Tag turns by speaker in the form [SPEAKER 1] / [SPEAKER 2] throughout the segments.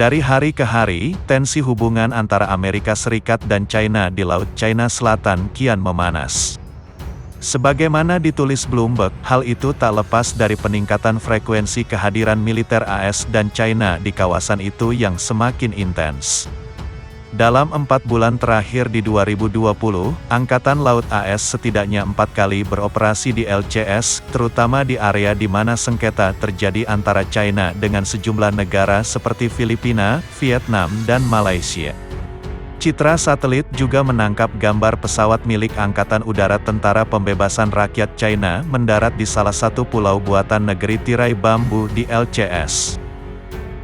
[SPEAKER 1] Dari hari ke hari, tensi hubungan antara Amerika Serikat dan China di Laut China Selatan kian memanas. Sebagaimana ditulis Bloomberg, hal itu tak lepas dari peningkatan frekuensi kehadiran militer AS dan China di kawasan itu yang semakin intens. Dalam 4 bulan terakhir di 2020, Angkatan Laut AS setidaknya 4 kali beroperasi di LCS, terutama di area di mana sengketa terjadi antara China dengan sejumlah negara seperti Filipina, Vietnam, dan Malaysia. Citra satelit juga menangkap gambar pesawat milik Angkatan Udara Tentara Pembebasan Rakyat China mendarat di salah satu pulau buatan negeri tirai bambu di LCS.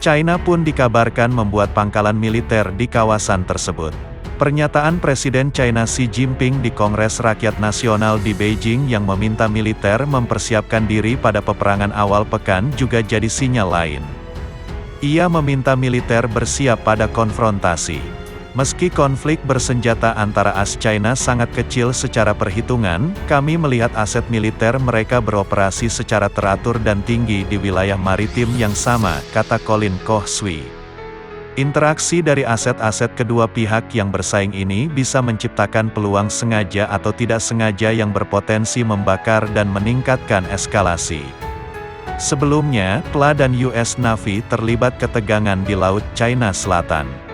[SPEAKER 1] China pun dikabarkan membuat pangkalan militer di kawasan tersebut. Pernyataan Presiden China Xi Jinping di Kongres Rakyat Nasional di Beijing yang meminta militer mempersiapkan diri pada peperangan awal pekan juga jadi sinyal lain. Ia meminta militer bersiap pada konfrontasi. Meski konflik bersenjata antara AS China sangat kecil secara perhitungan, kami melihat aset militer mereka beroperasi secara teratur dan tinggi di wilayah maritim yang sama, kata Colin Koh Sui. Interaksi dari aset-aset kedua pihak yang bersaing ini bisa menciptakan peluang sengaja atau tidak sengaja yang berpotensi membakar dan meningkatkan eskalasi. Sebelumnya, PLA dan US Navy terlibat ketegangan di Laut China Selatan.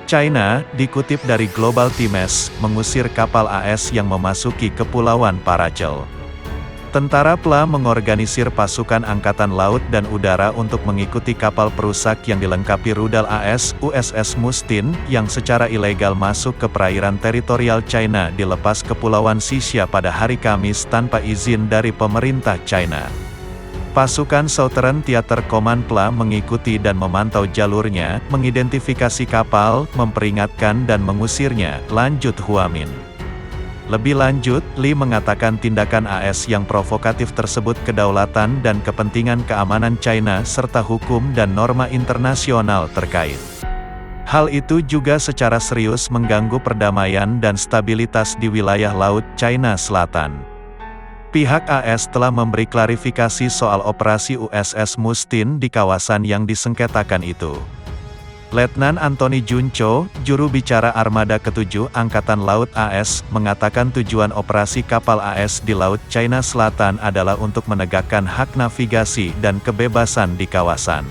[SPEAKER 1] China, dikutip dari Global Times, mengusir kapal AS yang memasuki Kepulauan Paracel. Tentara PLA mengorganisir pasukan Angkatan Laut dan Udara untuk mengikuti kapal perusak yang dilengkapi rudal AS, USS Mustin, yang secara ilegal masuk ke perairan teritorial China di lepas Kepulauan Xia pada hari Kamis tanpa izin dari pemerintah China. Pasukan Southern Theater Command PLA mengikuti dan memantau jalurnya, mengidentifikasi kapal, memperingatkan dan mengusirnya, lanjut Huamin. Lebih lanjut, Lee mengatakan tindakan AS yang provokatif tersebut kedaulatan dan kepentingan keamanan China serta hukum dan norma internasional terkait. Hal itu juga secara serius mengganggu perdamaian dan stabilitas di wilayah Laut China Selatan. Pihak AS telah memberi klarifikasi soal operasi USS Mustin di kawasan yang disengketakan itu. Letnan Anthony Junco, juru bicara Armada ke-7 Angkatan Laut AS, mengatakan tujuan operasi kapal AS di Laut China Selatan adalah untuk menegakkan hak navigasi dan kebebasan di kawasan.